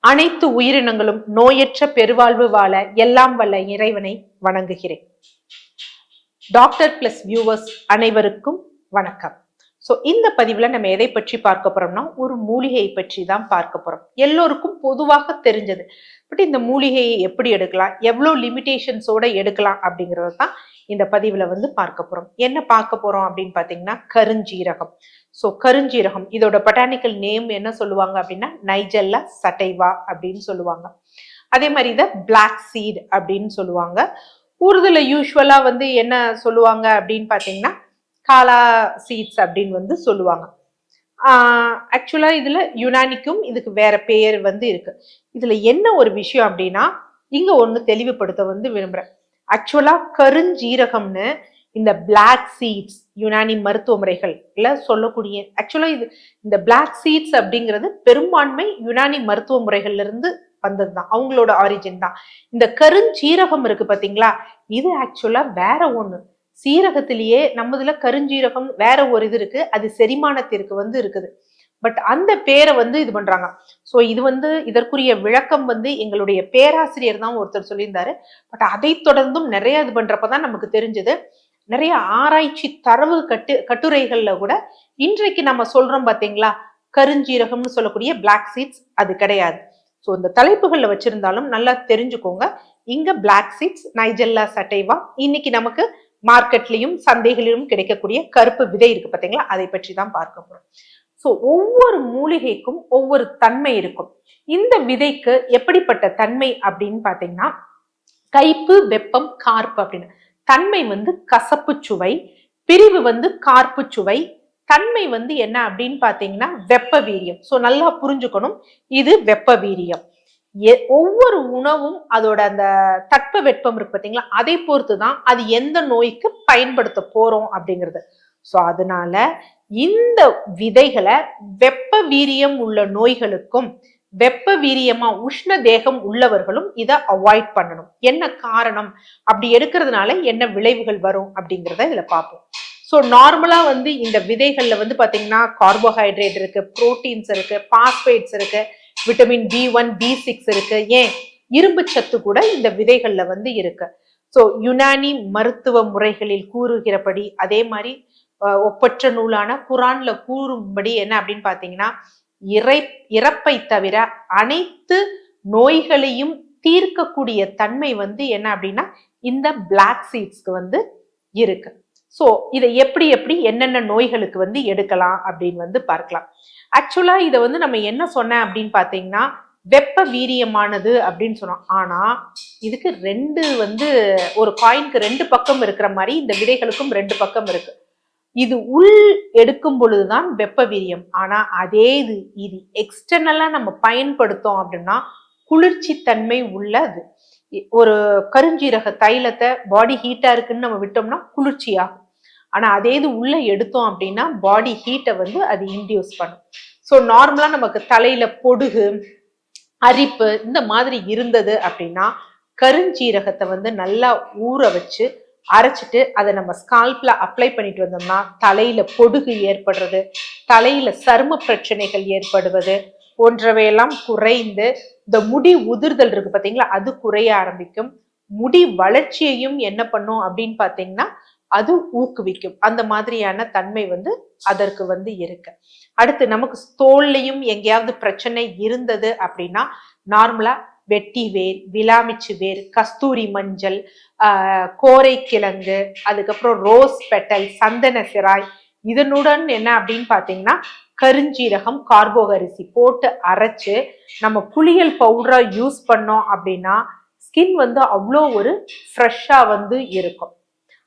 அனைத்து உயிரினங்களும் நோயற்ற பெருவாழ்வு வாழ எல்லாம் வல்ல இறைவனை வணங்குகிறேன். டாக்டர் பிளஸ் வியூவர்ஸ் அனைவருக்கும் வணக்கம். ஸோ இந்த பதிவுல நம்ம எதை பற்றி பார்க்க போறோம்னா ஒரு மூலிகையை பற்றி தான் பார்க்க போறோம். எல்லோருக்கும் பொதுவாக தெரிஞ்சது. பட் இந்த மூலிகையை எப்படி எடுக்கலாம், எவ்வளோ லிமிடேஷன்ஸோட எடுக்கலாம் அப்படிங்கிறது தான் இந்த பதிவுல பார்க்க போறோம். என்ன பார்க்க போறோம் அப்படின்னு பாத்தீங்கன்னா கருஞ்சீரகம். ஸோ கருஞ்சீரகம் இதோட பொட்டானிக்கல் நேம் என்ன சொல்லுவாங்க அப்படின்னா நைஜெல்லா சட்டைவா அப்படின்னு சொல்லுவாங்க. அதே மாதிரி இதை பிளாக் சீட் அப்படின்னு சொல்லுவாங்க. உருதுல யூஸ்வலா என்ன சொல்லுவாங்க அப்படின்னு பாத்தீங்கன்னா காலா சீட்ஸ் அப்படின்னு சொல்லுவாங்க. ஆக்சுவலா இதுல யுனானிக்கும் இதுக்கு வேற பெயர் இருக்கு. இதுல என்ன ஒரு விஷயம் அப்படின்னா இங்க ஒண்ணு தெளிவுபடுத்த விரும்புறேன். ஆக்சுவலா கருஞ்சீரகம்னு இந்த பிளாக் சீட்ஸ் யுனானி மருத்துவ முறைகள்ல சொல்லக்கூடிய ஆக்சுவலா இந்த பிளாக் சீட்ஸ் அப்படிங்கிறது பெரும்பான்மை யுனானி மருத்துவ முறைகள்ல இருந்து வந்ததுதான், அவங்களோட ஆரிஜின் தான். இந்த கருஞ்சீரகம் இருக்கு பாத்தீங்களா, இது ஆக்சுவலா வேற ஒண்ணு. சீரகத்திலேயே நம்மதுல கருஞ்சீரகம் வேற ஒரு இது இருக்கு, அது செரிமானத்திற்கு இருக்குது. பட் அந்த பேரை இது பண்றாங்க. சோ இது இதற்குரிய விளக்கம் எங்களுடைய பேராசிரியர் தான் ஒருத்தர் சொல்லியிருந்தாரு. பட் அதை தொடர்ந்தும் நிறைய இது பண்றப்பதான் நமக்கு தெரிஞ்சது. நிறைய ஆராய்ச்சி தரவு கட்டுரைகள்ல கூட இன்றைக்கு நம்ம சொல்றோம் பாத்தீங்களா கருஞ்சீரகம்னு சொல்லக்கூடிய பிளாக் சீட்ஸ் அது கிடையாது. ஸோ இந்த தலைப்புகள்ல வச்சிருந்தாலும் நல்லா தெரிஞ்சுக்கோங்க. இங்க பிளாக் சீட்ஸ் நைஜெல்லா சட்டைவா இன்னைக்கு நமக்கு மார்க்கெட்லயும் சந்தைகளிலும் கிடைக்கக்கூடிய கருப்பு விதை இருக்கு பாத்தீங்களா, அதை பற்றி தான் பார்க்க போறோம். ஸோ ஒவ்வொரு மூலிகைக்கும் ஒவ்வொரு தன்மை இருக்கும். இந்த விதைக்கு எப்படிப்பட்ட தன்மை அப்படின்னு பாத்தீங்கன்னா கைப்பு வெப்பம் கார்ப்பு அப்படின்னு தன்மை கசப்பு சுவை, பிரிவு கார்ப்பு சுவை, தன்மை என்ன அப்படின்னு பாத்தீங்கன்னா வெப்ப வீரியம். சோ நல்லா புரிஞ்சுக்கணும், இது வெப்ப வீரியம். ஒவ்வொரு உணவும் அதோட அந்த தட்ப வெப்பம் இருக்கு பாத்தீங்களா, அதை பொறுத்துதான் அது எந்த நோய்க்கு பயன்படுத்த போறோம் அப்படிங்கிறது. சோ அதனால இந்த விதைகளை வெப்ப வீரியம் உள்ள நோய்களுக்கும் வெப்ப வீரியமா உஷ்ண தேகம் உள்ளவர்களும் இதை அவாய்ட் பண்ணணும். என்ன காரணம், அப்படி எடுக்கிறதுனால என்ன விளைவுகள் வரும் அப்படிங்கிறத இதுல பார்ப்போம். ஸோ நார்மலா இந்த விதைகள்ல பாத்தீங்கன்னா கார்போஹைட்ரேட் இருக்கு, புரோட்டீன்ஸ் இருக்கு, பாஸ்பேட்ஸ் இருக்கு, விட்டமின் B1 B6 இருக்கு, ஏன் இரும்பு சத்து கூட இந்த விதைகள்ல இருக்கு. ஸோ யுனானி மருத்துவ முறைகளில் கூறுகிறபடி அதே மாதிரி ஒப்பற்ற நூலான குரான்ல கூறும்படி என்ன அப்படின்னு பாத்தீங்கன்னா இறப்பை தவிர அனைத்து நோய்களையும் தீர்க்கக்கூடிய தன்மை என்ன அப்படின்னா இந்த பிளாக் சீட்ஸ்க்கு இருக்கு. சோ இதை எப்படி எப்படி என்னென்ன நோய்களுக்கு எடுக்கலாம் அப்படின்னு பார்க்கலாம். ஆக்சுவலா இதை நம்ம என்ன சொன்ன அப்படின்னு பாத்தீங்கன்னா வெப்ப வீரியமானது அப்படின்னு சொன்னோம். ஆனா இதுக்கு ரெண்டு ஒரு காயின்க்கு ரெண்டு பக்கம் இருக்கிற மாதிரி இந்த விதைகளுக்கும் ரெண்டு பக்கம் இருக்கு. இது உள் எடுக்கும் பொழுதுதான் வெப்ப வீரியம். ஆனா அதே இது எக்ஸ்டர்னலா நம்ம பயன்படுத்தோம் அப்படின்னா குளிர்ச்சி தன்மை உள்ளது. ஒரு கருஞ்சீரக தைலத்தை பாடி ஹீட்டா இருக்குன்னு நம்ம விட்டோம்னா குளிர்ச்சி ஆகும். ஆனா அதே இது உள்ள எடுத்தோம் அப்படின்னா பாடி ஹீட்டை அது இன்டியூஸ் பண்ணும். ஸோ நார்மலா நமக்கு தலையில பொடுகு அரிப்பு இந்த மாதிரி இருந்தது அப்படின்னா கருஞ்சீரகத்தை நல்லா ஊற வச்சு அரைச்சிட்டு அதை நம்ம ஸ்கால்ப்ல அப்ளை பண்ணிட்டு வந்தோம்னா தலையில பொடுகு ஏற்படுறது, தலையில சரும பிரச்சனைகள் ஏற்படுவது போன்றவையெல்லாம் குறைந்து இந்த முடி உதிர்தல் இருக்கு பாத்தீங்களா அது குறைய ஆரம்பிக்கும். முடி வளர்ச்சியையும் என்ன பண்ணும் அப்படின்னு பாத்தீங்கன்னா அது ஊக்குவிக்கும். அந்த மாதிரியான தன்மை அதற்கு இருக்கு. அடுத்து நமக்கு தோல்லையும் எங்கேயாவது பிரச்சனை இருந்தது அப்படின்னா நார்மலா வெட்டி வேர், விலாமிச்சு வேர், கஸ்தூரி மஞ்சள், கோரை கிழங்கு, அதுக்கப்புறம் ரோஸ் பெட்டல், சந்தன சிராய், இதனுடன் என்ன அப்படின்னு பாத்தீங்கன்னா கருஞ்சீரகம் கார்போகரிசி போட்டு அரைச்சு நம்ம குளியல் பவுடரா யூஸ் பண்ணோம் அப்படின்னா ஸ்கின் அவ்வளோ ஒரு ஃப்ரெஷ்ஷா இருக்கும்.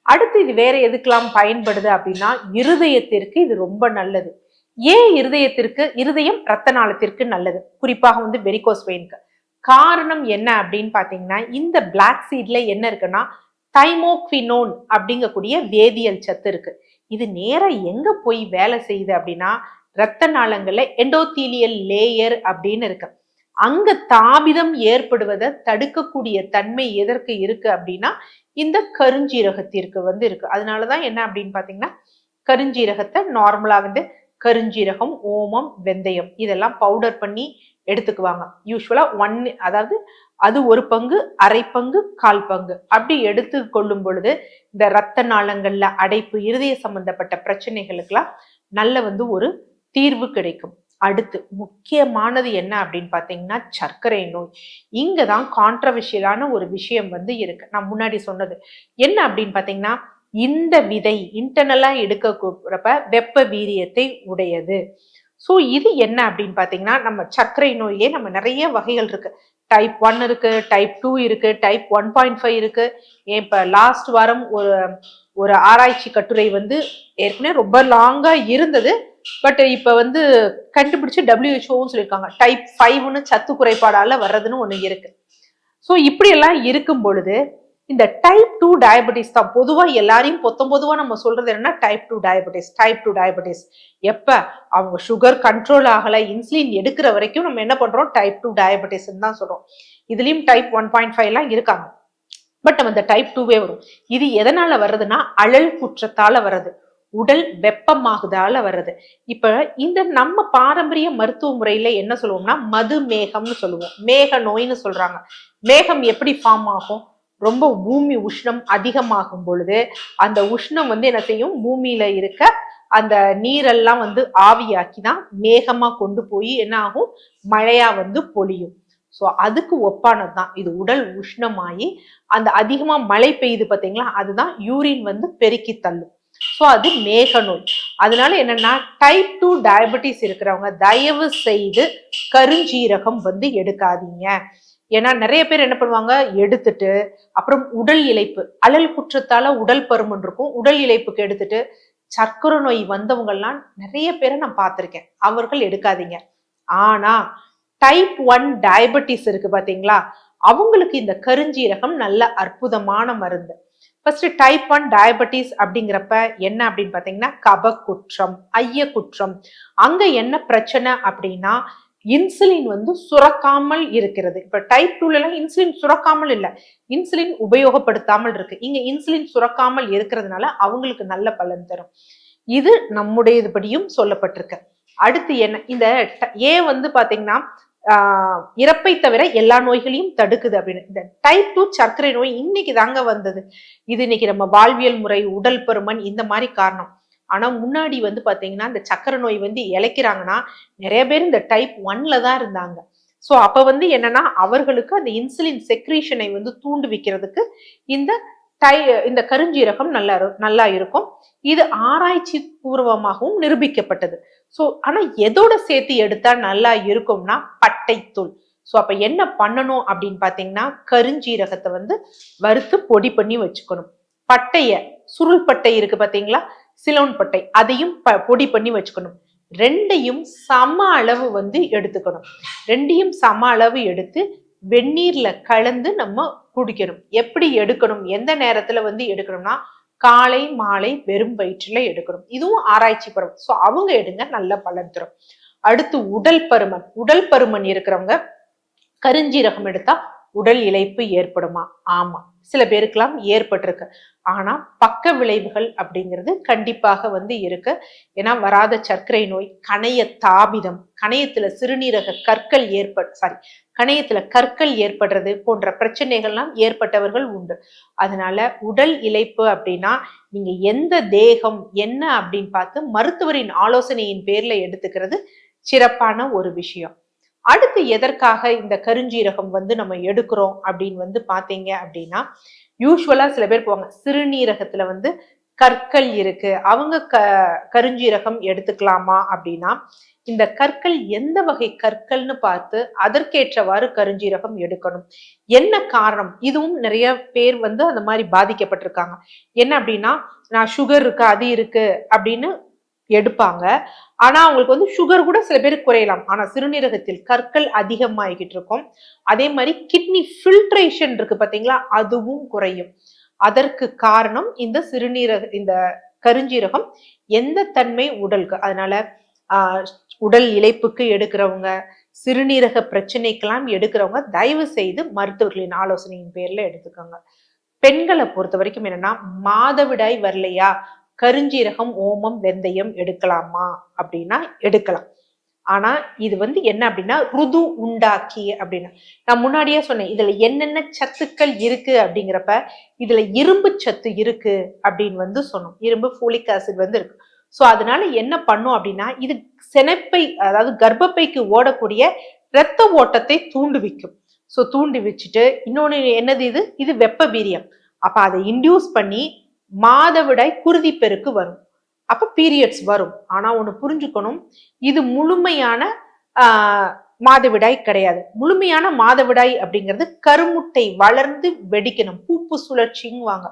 அடுத்து இது வேற எதுக்கெல்லாம் பயன்படுது அப்படின்னா இருதயத்திற்கு இது ரொம்ப நல்லது. ஏன் இருதயத்திற்கு, இருதயம் ரத்த நாளத்திற்கு நல்லது, குறிப்பாக வெரிகோஸ் வெயின்க்கு. காரணம் என்ன அப்படின்னு பாத்தீங்கன்னா இந்த பிளாக் சீட்ல என்ன இருக்குன்னா தைமோக்வினோன் அப்படிங்கக்கூடிய வேதியியல் சத்து இருக்கு. இது நேரா எங்க போய் வேலை செய்யுது அப்படின்னா ரத்த நாளங்கள்ல எண்டோத்தீலியல் லேயர் அப்படின்னு இருக்கு. அங்க தாபிதம் ஏற்படுவதை தடுக்கக்கூடிய தன்மை எதற்கு இருக்கு அப்படின்னா இந்த கருஞ்சீரகத்திற்கு இருக்கு. அதனாலதான் என்ன அப்படின்னு பாத்தீங்கன்னா கருஞ்சீரகத்தை நார்மலா கருஞ்சீரகம், ஓமம், வெந்தயம் இதெல்லாம் பவுடர் பண்ணி எடுத்துக்குவாங்க. யூஸ்வலா அதாவது அது ஒரு பங்கு, அரை பங்கு, கால் பங்கு அப்படி எடுத்து கொள்ளும் பொழுது இந்த ரத்த நாளங்கள்ல அடைப்பு, இருதய சம்பந்தப்பட்ட பிரச்சனைகளுக்கெல்லாம் நல்ல ஒரு தீர்வு கிடைக்கும். அடுத்து முக்கியமானது என்ன அப்படின்னு பாத்தீங்கன்னா சர்க்கரை நோய். இங்கதான் கான்ட்ரவர்ஷியலான ஒரு விஷயம் இருக்கு. நான் முன்னாடி சொன்னது என்ன அப்படின்னு பாத்தீங்கன்னா, இந்த விதை இன்டர்னலா எடுக்கிறப்ப வெப்ப வீரியத்தை உடையது. ஸோ இது என்ன அப்படின்னு பாத்தீங்கன்னா, நம்ம சர்க்கரை நோயே நம்ம நிறைய வகைகள் இருக்கு. டைப் 1 இருக்கு, டைப் 2 இருக்கு, டைப் 1.5 இருக்கு. இப்ப லாஸ்ட் வாரம் ஒரு ஆராய்ச்சி கட்டுரை ஏற்கனவே ரொம்ப லாங்கா இருந்தது. பட் இப்ப கண்டுபிடிச்சு WHO சொல்லியிருக்காங்க டைப் 5ன்னு சத்து குறைபாடால வர்றதுன்னு ஒண்ணு இருக்கு. ஸோ இப்படி எல்லாம் இருக்கும் பொழுது இந்த டைப் 2 டயபெட்டிஸ் தான் பொதுவா எல்லாரையும் பொதுவா நம்ம சொல்றது என்ன, டைப் 2 டயபெட்டிஸ். எப்ப அவங்க சுகர் கண்ட்ரோல் ஆகல, இன்சுலின் எடுக்கிற வரைக்கும் நம்ம என்ன பண்றோம், டைப் 2 டயபெட்டிஸ் தான் சொல்றோம். இதுலயும் டைப் 1.5 எல்லாம் இருக்காங்க. பட் நம்ம இந்த டைப் 2வே வரும். இது எதனால வர்றதுன்னா அழல் குற்றத்தால வர்றது, உடல் வெப்பமாகுதால வர்றது. இப்ப இந்த நம்ம பாரம்பரிய மருத்துவ முறையில என்ன சொல்லுவோம்னா மதுமேகம்னு சொல்லுவோம், மேக நோய்னு சொல்றாங்க. மேகம் எப்படி ஃபார்ம் ஆகும், ரொம்ப பூமி உஷ்ணம் அதிகமாகும் பொழுது அந்த உஷ்ணம் என்ன செய்யும், பூமியில இருக்க அந்த நீரெல்லாம் ஆவியாக்கி தான் மேகமா கொண்டு போய் என்ன ஆகும், மழையா பொழியும். ஸோ அதுக்கு ஒப்பானதுதான் இது. உடல் உஷ்ணமாயி அந்த அதிகமா மழை பெய்யுது பார்த்தீங்களா, அதுதான் யூரின் பெருக்கி தள்ளும். ஸோ அது மேக நோய். அதனால என்னன்னா டைப் 2 டயபெட்டிஸ் இருக்கிறவங்க தயவு செய்து கருஞ்சீரகம் எடுக்காதீங்க. ஏன்னா நிறைய பேர் என்ன பண்ணுவாங்க, எடுத்துட்டு அப்புறம் உடல் இளைப்பு, அழல் குற்றத்தால உடல் பருமன் இருக்கும், உடல் இளைப்புக்கு எடுத்துட்டு சர்க்கரை நோய் வந்தவங்கெல்லாம் நிறைய பேரை நான் பார்த்திருக்கேன். அவர்கள் எடுக்காதீங்க. ஆனா டைப் 1 டயபெட்டிஸ் இருக்கு பாத்தீங்களா, அவங்களுக்கு இந்த கருஞ்சீரகம் நல்ல அற்புதமான மருந்து. ஃபர்ஸ்ட் டைப் 1 டயபெட்டிஸ் அப்படிங்கிறப்ப என்ன அப்படின்னு பாத்தீங்கன்னா கப குற்றம், ஐய குற்றம். அங்க என்ன பிரச்சனை அப்படின்னா இன்சுலின் சுரக்காமல் இருக்கிறது. இப்ப டைப் 2ல எல்லாம் இன்சுலின் சுரக்காமல் இல்ல, இன்சுலின் உபயோகப்படுத்தாமல் இருக்கு. இங்க இன்சுலின் சுரக்காமல் இருக்கிறதுனால அவங்களுக்கு நல்ல பலன் தரும். இது நம்முடைய படியும் சொல்லப்பட்டிருக்கு. அடுத்து என்ன, இந்த ஏன் பாத்தீங்கன்னா இறப்பை தவிர எல்லா நோய்களையும் தடுக்குது அப்படின்னு. இந்த டைப் 2 சர்க்கரை நோய் இன்னைக்கு தாங்க வந்தது. இது இன்னைக்கு நம்ம வாழ்வியல் முறை, உடல் பருமன் இந்த மாதிரி காரணம். ஆனா முன்னாடி பாத்தீங்கன்னா இந்த சக்கரை நோய் இழைக்கிறாங்கன்னா நிறைய பேர் இந்த டைப் 1ல தான் இருந்தாங்க. சோ அப்ப என்னன்னா அவர்களுக்கு அந்த இன்சுலின் செக்ரீஷனை தூண்டுவிக்கிறதுக்கு இந்த கருஞ்சீரகம் நல்லா இருக்கும். இது ஆராய்ச்சி பூர்வமாகவும் நிரூபிக்கப்பட்டது. சோ ஆனா எதோட சேர்த்து எடுத்தா நல்லா இருக்கும்னா பட்டைத்தூள். சோ அப்ப என்ன பண்ணணும் அப்படின்னு பாத்தீங்கன்னா கருஞ்சீரகத்தை வறுத்து பொடி பண்ணி வச்சுக்கணும். பட்டைய, சுருள் பட்டை இருக்கு பாத்தீங்களா, சிலோன் பட்டை, அதையும் பொடி பண்ணி வச்சுக்கணும். ரெண்டையும் சம அளவு எடுத்துக்கணும். ரெண்டையும் சம அளவு எடுத்து வெந்நீர்ல கலந்து நம்ம குடிக்கணும். எப்படி எடுக்கணும், எந்த நேரத்துல எடுக்கணும்னா காலை மாலை வெறும் வயிற்றுல எடுக்கணும். இதுவும் ஆராய்ச்சி பருவம். சோ அவங்க எடுங்க, நல்ல பலன் தரும். அடுத்து உடல் பருமன் இருக்கிறவங்க கருஞ்சீரகம் எடுத்தா உடல் இளைப்பு ஏற்படுமா? ஆமா, சில பேருக்கெல்லாம் ஏற்பட்டிருக்கு. ஆனா பக்க விளைவுகள் அப்படிங்கிறது கண்டிப்பாக இருக்கு. ஏன்னா வராத சர்க்கரை நோய், கணைய தாபிதம், கணையத்துல சிறுநீரக கற்கள் கணையத்துல கற்கள் ஏற்படுறது போன்ற பிரச்சனைகள்லாம் ஏற்பட்டவர்கள் உண்டு. அதனால உடல் இளைப்பு அப்படின்னா நீங்க எந்த தேகம் என்ன அப்படின்னு பார்த்து மருத்துவரின் ஆலோசனையின் பேர்ல எடுத்துக்கிறது சிறப்பான ஒரு விஷயம். அடுத்து எதற்காக இந்த கருஞ்சீரகம் நம்ம எடுக்கிறோம் அப்படின்னு பாத்தீங்க அப்படின்னா, யூஸ்வலா சில பேர் போவாங்க சிறுநீரகத்துல கற்கள் இருக்கு, அவங்க கருஞ்சீரகம் எடுத்துக்கலாமா அப்படின்னா, இந்த கற்கள் எந்த வகை கற்கள்னு பார்த்து அதற்கேற்றவாறு கருஞ்சீரகம் எடுக்கணும். என்ன காரணம், இதுவும் நிறைய பேர் அந்த மாதிரி பாதிக்கப்பட்டிருக்காங்க. என்ன அப்படின்னா, நான் சுகர் இருக்கு அது இருக்கு அப்படின்னு எடுப்பாங்க. ஆனா அவங்களுக்கு சுகர் கூட சில பேருக்கு குறையலாம். ஆனா சிறுநீரகத்தில் கற்கள் அதிகமாகிட்டு இருக்கும். அதே மாதிரி கிட்னி ஃபில்ட்ரேஷன் இருக்கு பாத்தீங்களா, அதுவும் குறையும். அதற்கு காரணம் இந்த கருஞ்சீரகம் எந்த தன்மை உடலுக்கு. அதனால உடல் இளைப்புக்கு எடுக்கிறவங்க, சிறுநீரக பிரச்சனைக்கெல்லாம் எடுக்கிறவங்க தயவு செய்து மருத்துவர்களின் ஆலோசனையின் பேர்ல எடுத்துக்கோங்க. பெண்களை பொறுத்த வரைக்கும் என்னன்னா, மாதவிடாய் வரலையா, கருஞ்சீரகம், ஓமம், வெந்தயம் எடுக்கலாமா அப்படின்னா எடுக்கலாம். ஆனா இது வந்து என்ன அப்படின்னா ருது உண்டாக்கி அப்படின்னு நான் முன்னாடியே சொன்னேன். இதுல என்னென்ன சத்துக்கள் இருக்கு அப்படிங்கிறப்ப இதுல இரும்பு சத்து இருக்கு அப்படின்னு வந்து சொன்னோம். இரும்பு, ஃபோலிக் ஆசிட் வந்து இருக்கு. சோ அதனால என்ன பண்ணும் அப்படின்னா இது சினைப்பை, அதாவது கர்ப்பப்பைக்கு ஓடக்கூடிய இரத்த ஓட்டத்தை தூண்டுவிக்கும். சோ தூண்டி வச்சுட்டு இன்னொன்னு என்னது, இது வெப்ப வீரியம். அப்ப அதை இன்டியூஸ் பண்ணி மாதவிடாய் குருதி பெருக்கு வரும். அப்ப பீரியட்ஸ் வரும். ஆனா ஒண்ணு புரிஞ்சுக்கணும், இது முழுமையான மாதவிடாய் கிடையாது. முழுமையான மாதவிடாய் அப்படிங்கிறது கருமுட்டை வளர்ந்து வெடிக்கணும், பூப்பு சுழற்சிங்குவாங்க.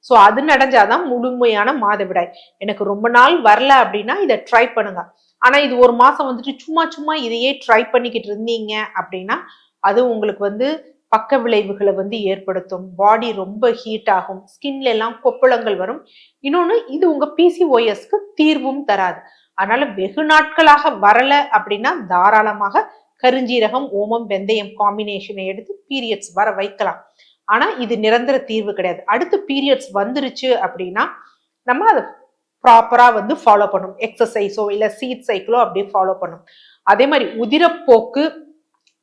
சோ அது நடந்தாதான் முழுமையான மாதவிடாய். எனக்கு ரொம்ப நாள் வரல அப்படின்னா இதை ட்ரை பண்ணுங்க. ஆனா இது ஒரு மாசம் வந்துட்டு சும்மா சும்மா இதையே ட்ரை பண்ணிக்கிட்டு இருந்தீங்க அப்படின்னா அது உங்களுக்கு வந்து பக்க விளைவுகளை வந்து ஏற்படுத்தும். பாடி ரொம்ப ஹீட் ஆகும், ஸ்கின்ல எல்லாம் கொப்பளங்கள் வரும். இன்னொன்னு இது உங்க பிசிஓஎஸ்க்கு தீர்வும் தராது. அதனால வெகு நாட்களாக வரல அப்படின்னா தாராளமாக கருஞ்சீரகம், ஓமம், வெந்தயம் காம்பினேஷனை எடுத்து பீரியட்ஸ் வர வைக்கலாம். ஆனா இது நிரந்தர தீர்வு கிடையாது. அடுத்து பீரியட்ஸ் வந்துருச்சு அப்படின்னா நம்ம அதை ப்ராப்பரா வந்து ஃபாலோ பண்ணும். எக்ஸசைஸோ இல்ல சீட் சைக்கிளோ அப்படியே ஃபாலோ பண்ணும். அதே மாதிரி உதிரப்போக்கு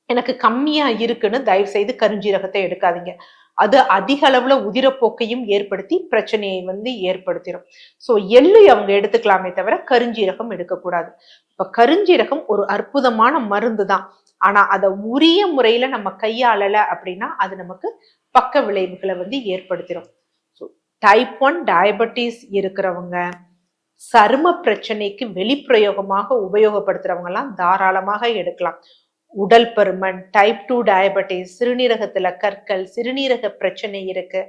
எனக்கு கம்மியா இருக்குன்னு தயவு செய்து கருஞ்சீரகத்தை எடுக்காதீங்க. அது அதிக அளவுல உதிரப்போக்கையும் ஏற்படுத்தி பிரச்சனையை வந்து ஏற்படுத்திடும். சோ எள்ளு அவங்க எடுத்துக்கலாமே தவிர கருஞ்சீரகம் எடுக்கக்கூடாது. இப்ப கருஞ்சீரகம் ஒரு அற்புதமான மருந்து தான். ஆனா அதை உரிய முறையில நம்ம கையாளல அப்படின்னா அது நமக்கு பக்க விளைவுகளை வந்து ஏற்படுத்திடும். டைப் 1 டயபெட்டிஸ் இருக்கிறவங்க, சரும பிரச்சனைக்கு வெளிப்பிரயோகமாக உபயோகப்படுத்துறவங்க எல்லாம் தாராளமாக எடுக்கலாம். உடல் பருமன், டைப் 2 டயபெட்டிஸ், சிறுநீரகத்துல கற்கள், சிறுநீரக பிரச்சனை இருக்கு,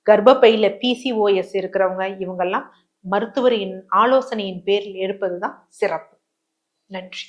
கர்ப்பப்பையில பிசிஓஎஸ் இருக்கிறவங்க, இவங்கெல்லாம் மருத்துவரின் ஆலோசனையின் பேரில் எடுப்பதுதான் சிறப்பு. நன்றி.